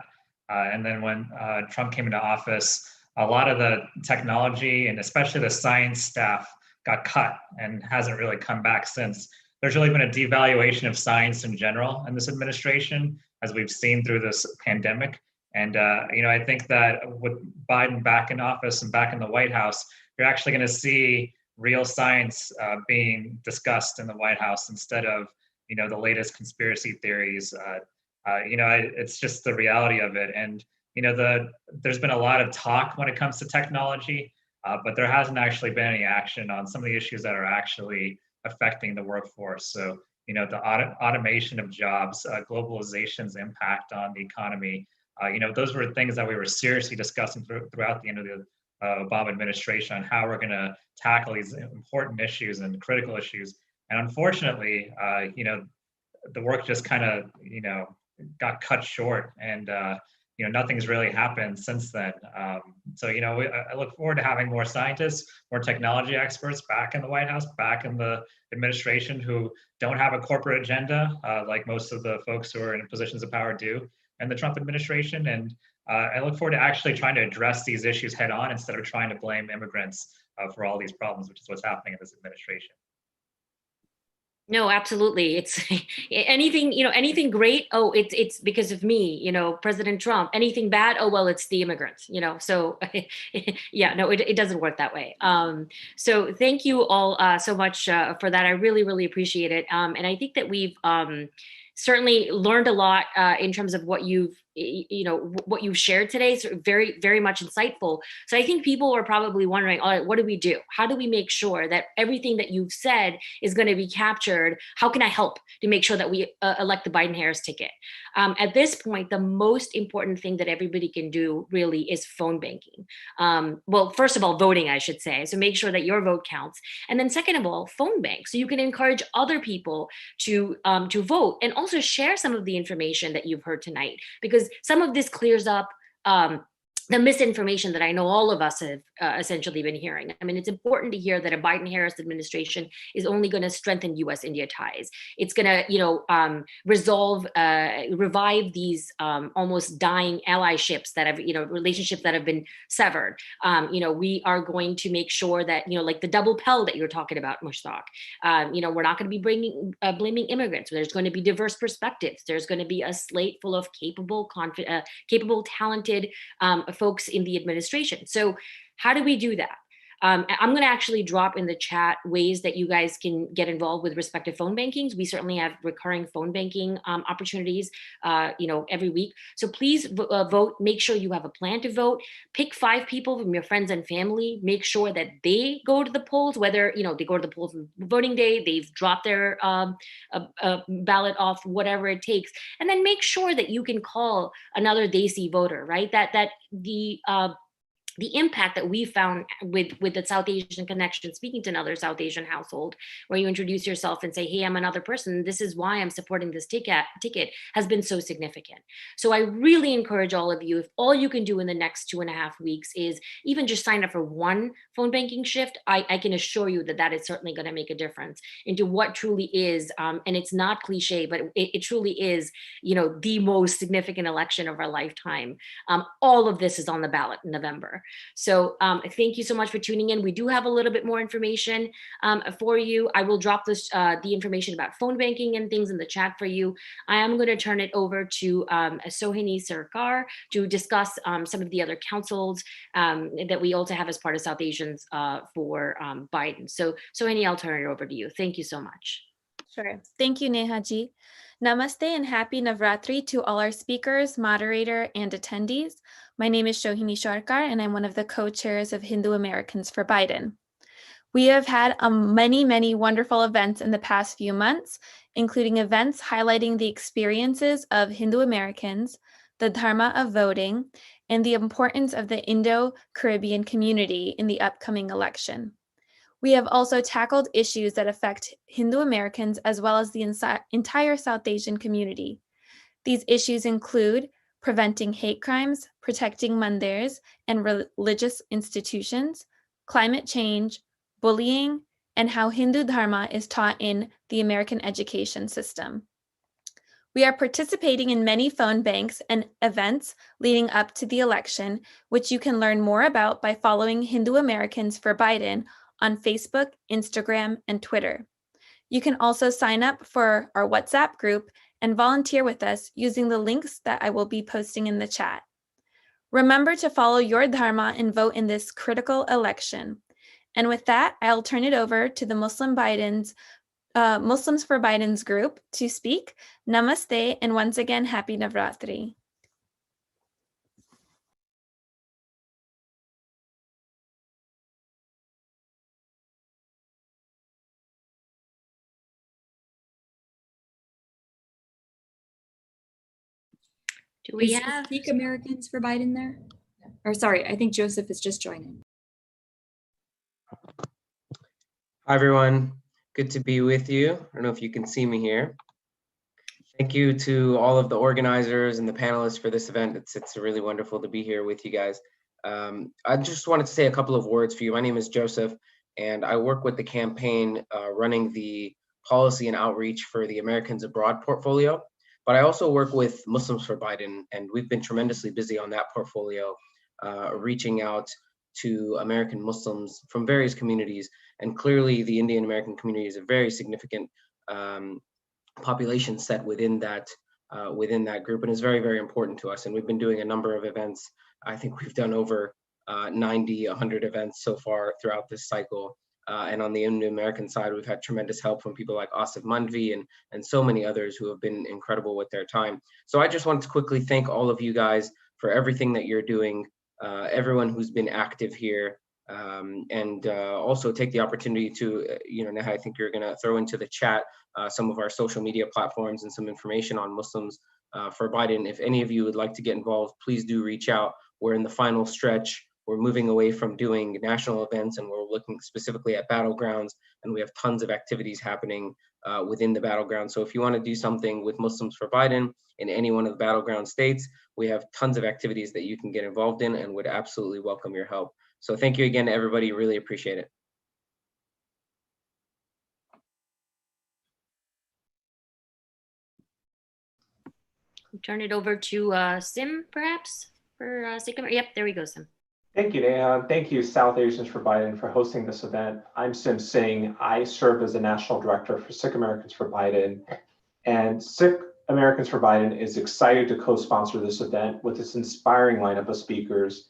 And then when Trump came into office, a lot of the technology and especially the science staff got cut and hasn't really come back since. There's really been a devaluation of science in general in this administration, as we've seen through this pandemic. And I think that with Biden back in office and back in the White House, you're actually going to see real science being discussed in the White House instead of the latest conspiracy theories. It's just the reality of it. And there's been a lot of talk when it comes to technology, but there hasn't actually been any action on some of the issues that are actually affecting the workforce. So the automation of jobs, globalization's impact on the economy. Those were things that we were seriously discussing throughout the end of the Obama administration on how we're going to tackle these important issues and critical issues. And unfortunately, the work just kind of, got cut short, and nothing's really happened since then. So I look forward to having more scientists, more technology experts back in the White House, back in the administration, who don't have a corporate agenda like most of the folks who are in positions of power do in the Trump administration. And I look forward to actually trying to address these issues head on instead of trying to blame immigrants for all these problems, which is what's happening in this administration. No, absolutely. It's anything great. Oh, it's because of me, President Trump. Anything bad. Oh, well, it's the immigrants, so yeah, no, it doesn't work that way. So thank you all so much for that. I really, really appreciate it. And I think that we've certainly learned a lot in terms of what you've shared today. So very, very much insightful. So I think people are probably wondering, all right, what do we do? How do we make sure that everything that you've said is going to be captured? How can I help to make sure that we elect the Biden-Harris ticket? At this point, the most important thing that everybody can do really is phone banking. Well, first of all, voting, I should say. So make sure that your vote counts. And then second of all, phone bank. So you can encourage other people to vote, and also share some of the information that you've heard tonight, because some of this clears up the misinformation that I know all of us have essentially been hearing. I mean, it's important to hear that a Biden-Harris administration is only going to strengthen U.S.-India ties. It's going to, revive these almost dying allyships that have, relationships that have been severed. We are going to make sure that, like the double Pell that you're talking about, Mushtaq, we're not going to be blaming immigrants. There's going to be diverse perspectives. There's going to be a slate full of capable, talented folks in the administration. So how do we do that? I'm going to actually drop in the chat ways that you guys can get involved with respect to phone bankings. We certainly have recurring phone banking opportunities, every week. So please vote. Make sure you have a plan to vote. Pick 5 people from your friends and family. Make sure that they go to the polls, whether, they go to the polls on voting day, they've dropped their ballot off, whatever it takes. And then make sure that you can call another Desi voter, right? That the impact that we found with the South Asian connection, speaking to another South Asian household, where you introduce yourself and say, hey, I'm another person, this is why I'm supporting this ticket, has been so significant. So I really encourage all of you, if all you can do in the next 2.5 weeks is even just sign up for one phone banking shift, I can assure you that is certainly going to make a difference into what truly is, and it's not cliche, but it truly is, the most significant election of our lifetime. All of this is on the ballot in November. So thank you so much for tuning in. We do have a little bit more information for you. I will drop the information about phone banking and things in the chat for you. I am going to turn it over to Sohini Sarkar to discuss some of the other councils that we also have as part of South Asians for Biden. So Sohini, I'll turn it over to you. Thank you so much. Sure. Thank you, Neha ji. Namaste and happy Navratri to all our speakers, moderator, and attendees. My name is Sohini Sarkar, and I'm one of the co-chairs of Hindu Americans for Biden. We have had many wonderful events in the past few months, including events highlighting the experiences of Hindu Americans, the Dharma of voting, and the importance of the Indo-Caribbean community in the upcoming election. We have also tackled issues that affect Hindu Americans as well as the entire South Asian community. These issues include preventing hate crimes, protecting mandirs and religious institutions, climate change, bullying, and how Hindu Dharma is taught in the American education system. We are participating in many phone banks and events leading up to the election, which you can learn more about by following Hindu Americans for Biden on Facebook, Instagram, and Twitter. You can also sign up for our WhatsApp group and volunteer with us using the links that I will be posting in the chat. Remember to follow your Dharma and vote in this critical election. And with that, I'll turn it over to the Muslims for Biden's group to speak. Namaste, and once again, happy Navratri. Do we Is have Sikh Americans for Biden there? Or sorry, I think Joseph is just joining. Hi, everyone. Good to be with you. I don't know if you can see me here. Thank you to all of the organizers and the panelists for this event. It's really wonderful to be here with you guys. I just wanted to say a couple of words for you. My name is Joseph, and I work with the campaign running the policy and outreach for the Americans Abroad portfolio. But I also work with Muslims for Biden, and we've been tremendously busy on that portfolio, reaching out to American Muslims from various communities. And clearly the Indian American community is a very significant population set within that group, and is very, very important to us. And we've been doing a number of events. I think we've done over 90, 100 events so far throughout this cycle. And on the Indian American side, we've had tremendous help from people like Asif Mandvi and so many others who have been incredible with their time. So I just wanted to quickly thank all of you guys for everything that you're doing, everyone who's been active here, and also take the opportunity to, Neha, I think you're going to throw into the chat some of our social media platforms and some information on Muslims for Biden. If any of you would like to get involved, please do reach out. We're in the final stretch. We're moving away from doing national events, and we're looking specifically at battlegrounds, and we have tons of activities happening within the battleground. So if you want to do something with Muslims for Biden in any one of the battleground states, we have tons of activities that you can get involved in, and would absolutely welcome your help. So thank you again to everybody, really appreciate it. turn it over to Sim, perhaps, for Sikh Americans? Yep, there we go, Sim. Thank you, Neha. Thank you, South Asians for Biden, for hosting this event. I'm Sim Singh. I serve as the National Director for Sikh Americans for Biden. And Sikh Americans for Biden is excited to co-sponsor this event with its inspiring lineup of speakers.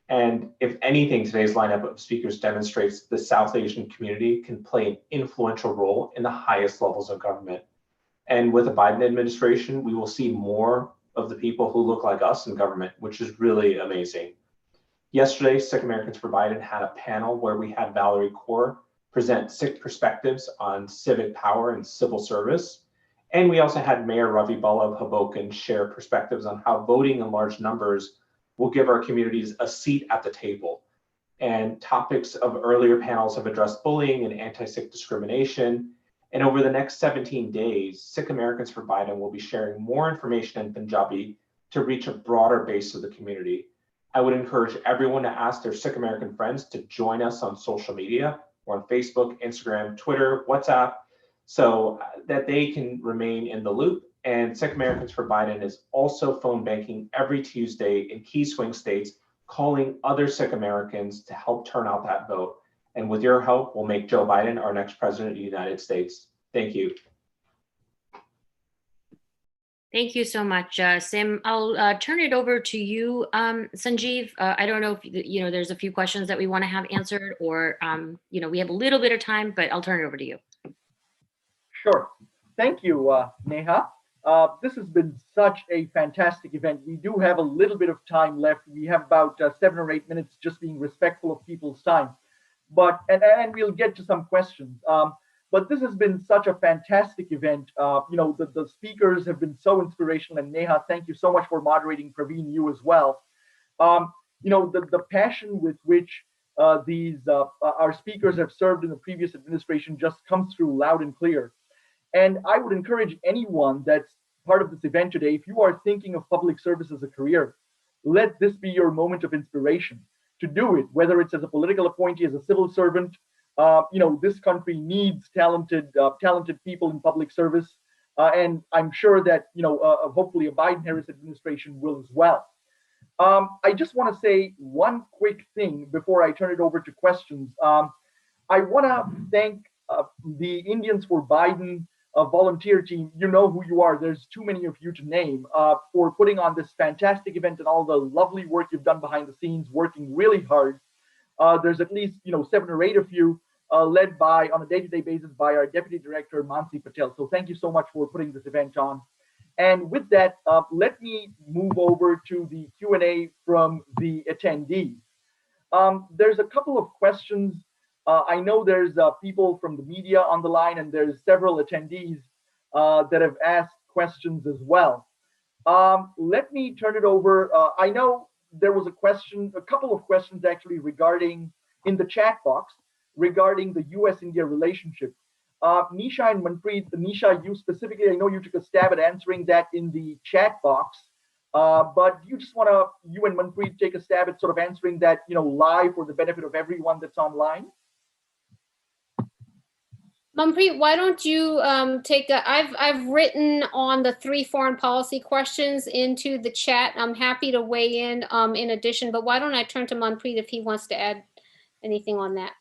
And if anything, today's lineup of speakers demonstrates the South Asian community can play an influential role in the highest levels of government. And with the Biden administration, we will see more of the people who look like us in government, which is really amazing. Yesterday, Sikh Americans for Biden had a panel where we had Valerie Kaur present Sikh perspectives on civic power and civil service. And we also had Mayor Ravi Ballabh Hoboken share perspectives on how voting in large numbers will give our communities a seat at the table. And topics of earlier panels have addressed bullying and anti-Sikh discrimination. And over the next 17 days, Sikh Americans for Biden will be sharing more information in Punjabi to reach a broader base of the community. I would encourage everyone to ask their Sikh American friends to join us on social media. We're on Facebook, Instagram, Twitter, WhatsApp, so that they can remain in the loop. And Sikh Americans for Biden is also phone banking every Tuesday in key swing states, calling other Sikh Americans to help turn out that vote. And with your help, we'll make Joe Biden our next president of the United States. Thank you. Thank you so much, Sim. I'll turn it over to you, Sanjeev. I don't know if there's a few questions that we want to have answered, or we have a little bit of time, but I'll turn it over to you. Sure. Thank you, Neha. This has been such a fantastic event. We do have a little bit of time left. We have about 7 or 8 minutes, just being respectful of people's time. But and we'll get to some questions. But this has been such a fantastic event. The speakers have been so inspirational. And Neha, thank you so much for moderating. Praveen, you as well. The passion with which these our speakers have served in the previous administration just comes through loud and clear. And I would encourage anyone that's part of this event today, if you are thinking of public service as a career, let this be your moment of inspiration to do it, whether it's as a political appointee, as a civil servant. This country needs talented people in public service. And I'm sure that, hopefully a Biden-Harris administration will as well. I just want to say one quick thing before I turn it over to questions. I want to thank the Indians for Biden volunteer team. You know who you are. There's too many of you to name, for putting on this fantastic event and all the lovely work you've done behind the scenes, working really hard. There's at least 7 or 8 of you led by, on a day-to-day basis, by our Deputy Director, Manpreet Patel. So thank you so much for putting this event on. And with that, let me move over to the Q&A from the attendees. There's a couple of questions. I know there's people from the media on the line, and there's several attendees that have asked questions as well. Let me turn it over. I know there was a couple of questions actually regarding, in the chat box, regarding the US-India relationship. Nisha and Manpreet, Nisha, you specifically, I know you took a stab at answering that in the chat box, but you just want to, you and Manpreet, take a stab at sort of answering that, live for the benefit of everyone that's online? Manpreet, why don't you I've written on the 3 foreign policy questions into the chat. I'm happy to weigh in addition, but why don't I turn to Manpreet if he wants to add anything on that?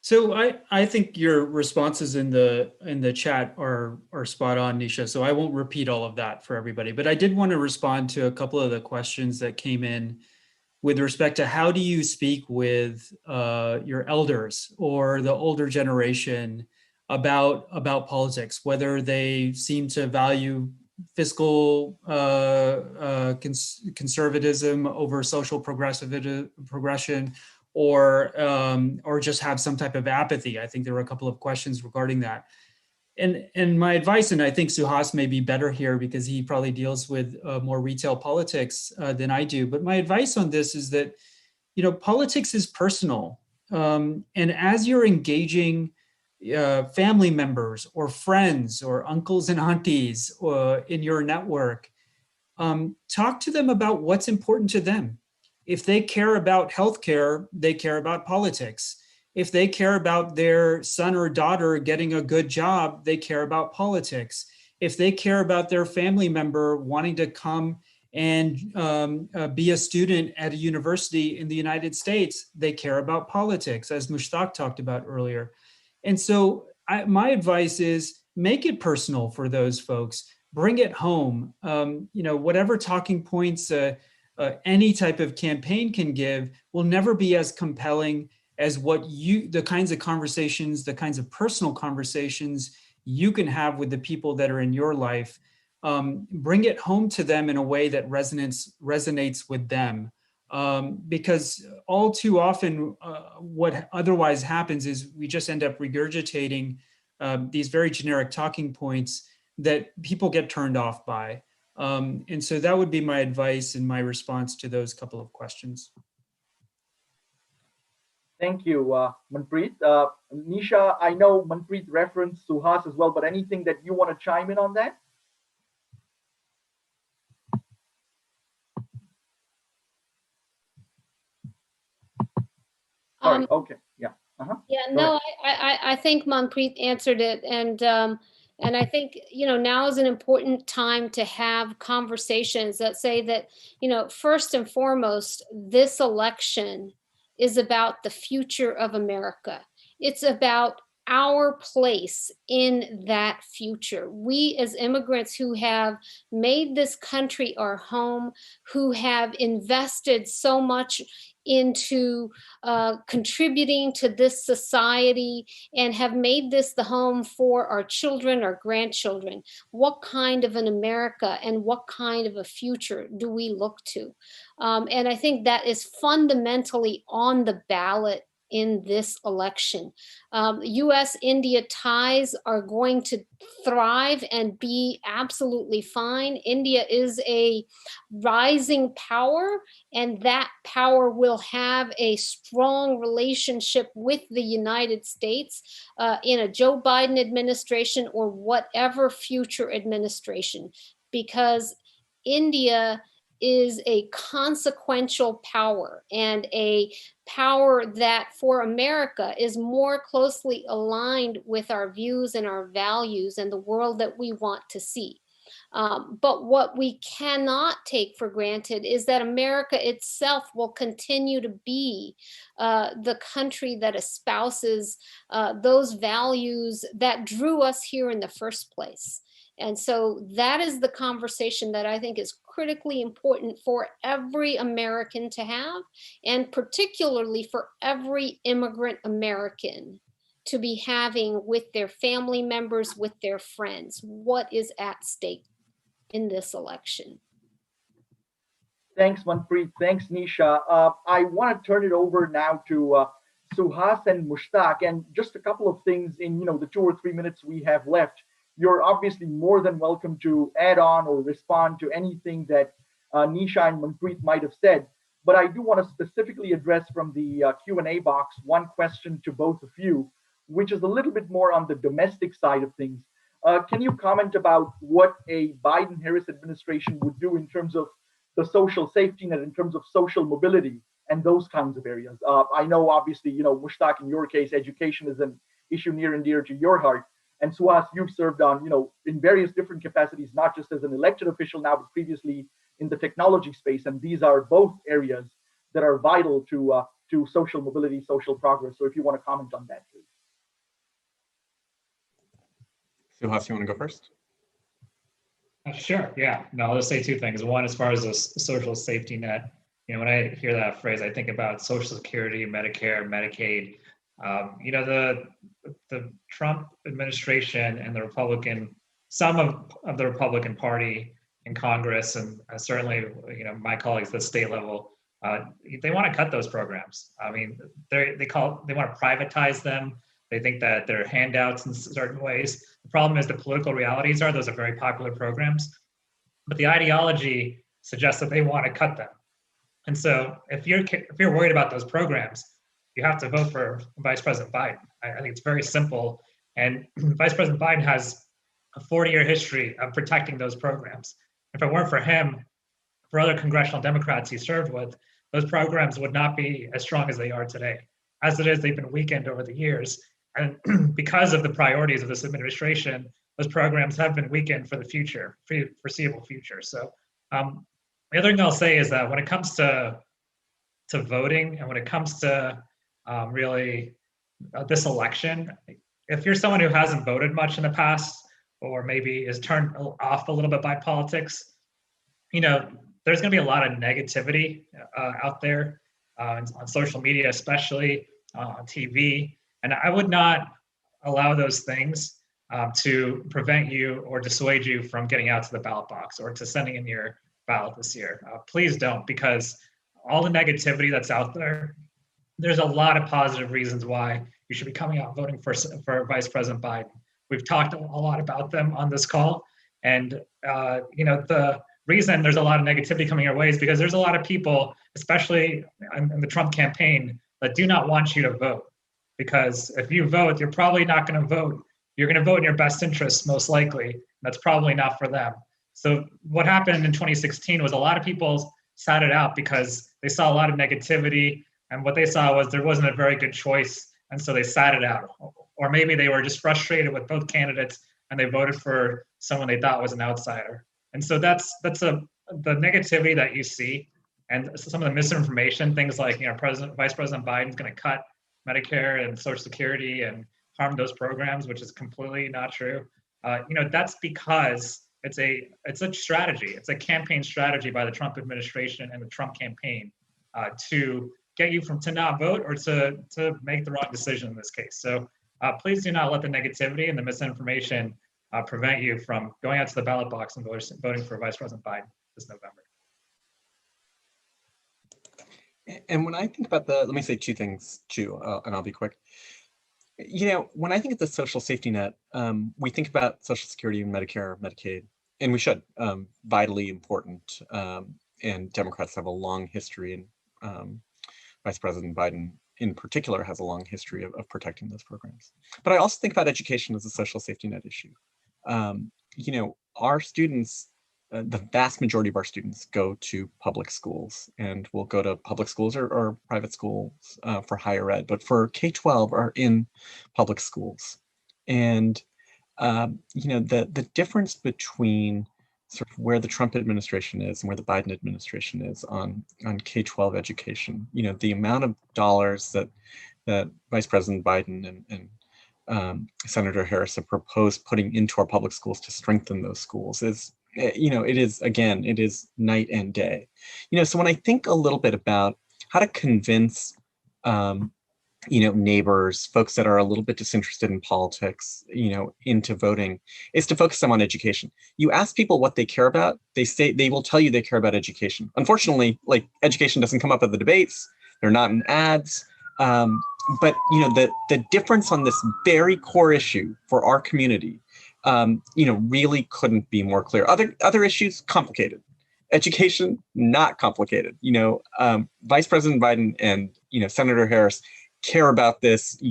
So I think your responses in the chat are spot on, Nisha. So I won't repeat all of that for everybody, but I did want to respond to a couple of the questions that came in with respect to how do you speak with your elders or the older generation about politics, whether they seem to value fiscal conservatism over social progression, or just have some type of apathy. I think there were a couple of questions regarding that. And my advice, and I think Suhas may be better here because he probably deals with more retail politics than I do. But my advice on this is that, politics is personal. And as you're engaging family members or friends or uncles and aunties in your network, talk to them about what's important to them. If they care about healthcare, they care about politics. If they care about their son or daughter getting a good job, they care about politics. If they care about their family member wanting to come and be a student at a university in the United States, they care about politics, as Mushtaq talked about earlier. And so my advice is make it personal for those folks. Bring it home. Whatever talking points any type of campaign can give will never be as compelling as the kinds of conversations, the kinds of personal conversations you can have with the people that are in your life. Bring it home to them in a way that resonates with them. Because all too often, what otherwise happens is we just end up regurgitating these very generic talking points that people get turned off by. And so that would be my advice and my response to those couple of questions. Thank you, Manpreet. Nisha, I know Manpreet referenced Suhas as well, but anything that you want to chime in on that? Sorry, okay, yeah. Yeah, no, I think Manpreet answered it. And I think, now is an important time to have conversations that say that, first and foremost, this election is about the future of America. It's about our place in that future. We as immigrants who have made this country our home, who have invested so much into contributing to this society and have made this the home for our children, our grandchildren. What kind of an America and what kind of a future do we look to? And I think that is fundamentally on the ballot in this election. US-India ties are going to thrive and be absolutely fine. India is a rising power, and that power will have a strong relationship with the United States in a Joe Biden administration or whatever future administration, because India is a consequential power and a power that for America is more closely aligned with our views and our values and the world that we want to see. But what we cannot take for granted is that America itself will continue to be the country that espouses those values that drew us here in the first place. And so that is the conversation that I think is critically important for every American to have, and particularly for every immigrant American to be having with their family members, with their friends. What is at stake in this election? Thanks, Manpreet. Thanks, Nisha. I want to turn it over now to Suhas and Mushtaq, and just a couple of things in the 2 or 3 minutes we have left. You're obviously more than welcome to add on or respond to anything that Nisha and Manpreet might have said. But I do want to specifically address from the Q&A box one question to both of you, which is a little bit more on the domestic side of things. Can you comment about what a Biden-Harris administration would do in terms of the social safety net, in terms of social mobility and those kinds of areas? I know, obviously, Mushtaq, in your case, education is an issue near and dear to your heart. And Suhas, you've served on, in various different capacities, not just as an elected official now, but previously in the technology space. And these are both areas that are vital to social mobility, social progress. So if you want to comment on that, please. Suhas, you want to go first? Sure. Yeah. No, I'll just say two things. One, as far as the social safety net, when I hear that phrase, I think about Social Security, Medicare, Medicaid. The Trump administration and some of the Republican Party in Congress, and certainly, my colleagues at the state level, they want to cut those programs. I mean, they want to privatize them. They think that they're handouts in certain ways. The problem is the political realities are those are very popular programs, but the ideology suggests that they want to cut them. And so if you're worried about those programs, you have to vote for Vice President Biden. I think it's very simple. And Vice President Biden has a 40-year history of protecting those programs. If it weren't for him, for other congressional Democrats he served with, those programs would not be as strong as they are today. As it is, they've been weakened over the years. And because of the priorities of this administration, those programs have been weakened for the foreseeable future. So the other thing I'll say is that when it comes to voting and when it comes to really this election, if you're someone who hasn't voted much in the past, or maybe is turned off a little bit by politics, there's going to be a lot of negativity out there on social media, especially on TV. And I would not allow those things to prevent you or dissuade you from getting out to the ballot box or to sending in your ballot this year. Please don't, because all the negativity that's out there, there's a lot of positive reasons why you should be coming out voting for Vice President Biden. We've talked a lot about them on this call. And, the reason there's a lot of negativity coming your way is because there's a lot of people, especially in the Trump campaign, that do not want you to vote. Because if you vote, you're probably not going to vote. You're going to vote in your best interest, most likely. That's probably not for them. So what happened in 2016 was a lot of people sat it out because they saw a lot of negativity. And what they saw was there wasn't a very good choice. And so they sat it out. Or maybe they were just frustrated with both candidates and they voted for someone they thought was an outsider. And so that's the negativity that you see. And some of the misinformation, things like, Vice President Biden's going to cut Medicare and Social Security and harm those programs, which is completely not true. That's because it's a strategy. It's a campaign strategy by the Trump administration and the Trump campaign to get you to not vote or to make the wrong decision in this case. So please do not let the negativity and the misinformation prevent you from going out to the ballot box and voting for Vice President Biden this November. And when I think about let me say two things too, and I'll be quick. When I think of the social safety net, we think about Social Security and Medicare, Medicaid, and we should, vitally important. And Democrats have a long history, and Vice President Biden in particular has a long history of protecting those programs. But I also think about education as a social safety net issue. Our students, the vast majority of our students go to public schools, and will go to public schools or private schools for higher ed, but for K-12 are in public schools. And the difference between sort of where the Trump administration is and where the Biden administration is on K-12 education, the amount of dollars that Vice President Biden and Senator Harris have proposed putting into our public schools to strengthen those schools is, it is night and day. So when I think a little bit about how to convince neighbors, folks that are a little bit disinterested in politics, into voting, is to focus them on education. You ask people what they care about, they will tell you they care about education. Unfortunately, education doesn't come up at the debates, they're not in ads. But the difference on this very core issue for our community, really couldn't be more clear. Other issues, complicated. Education, not complicated. Vice President Biden and Senator Harris care about this,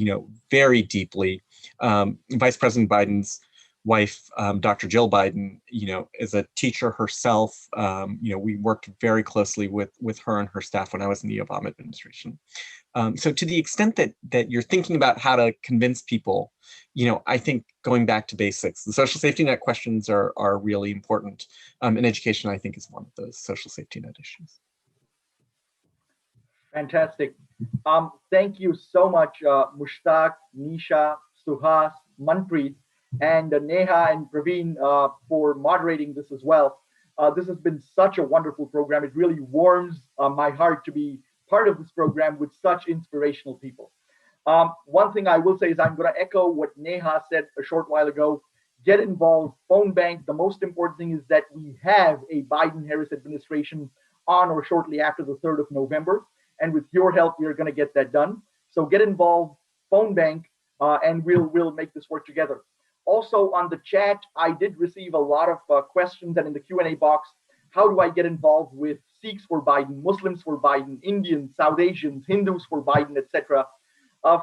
very deeply. Vice President Biden's wife, Dr. Jill Biden, is a teacher herself. We worked very closely with her and her staff when I was in the Obama administration. So to the extent that you're thinking about how to convince people, I think going back to basics, the social safety net questions are really important. And education, I think, is one of those social safety net issues. Fantastic. Thank you so much, Mushtaq, Nisha, Suhas, Manpreet, and Neha and Praveen for moderating this as well. This has been such a wonderful program. It really warms my heart to be part of this program with such inspirational people. One thing I will say is I'm going to echo what Neha said a short while ago. Get involved, phone bank. The most important thing is that we have a Biden-Harris administration on or shortly after the 3rd of November. And with your help, we are going to get that done. So get involved, phone bank, and we'll make this work together. Also on the chat, I did receive a lot of questions, and in the Q&A box, how do I get involved with Sikhs for Biden, Muslims for Biden, Indians, South Asians, Hindus for Biden, etc.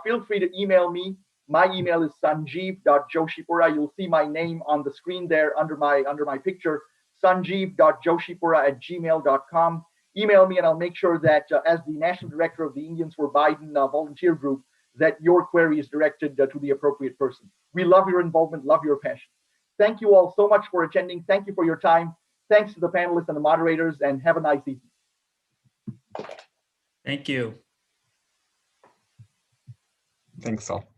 Feel free to email me. My email is sanjeev.joshipura. You'll see my name on the screen there under my picture, sanjeev.joshipura@gmail.com. Email me and I'll make sure that as the National Director of the Indians for Biden volunteer group, that your query is directed to the appropriate person. We love your involvement, love your passion. Thank you all so much for attending. Thank you for your time. Thanks to the panelists and the moderators, and have a nice evening. Thank you. Thanks all.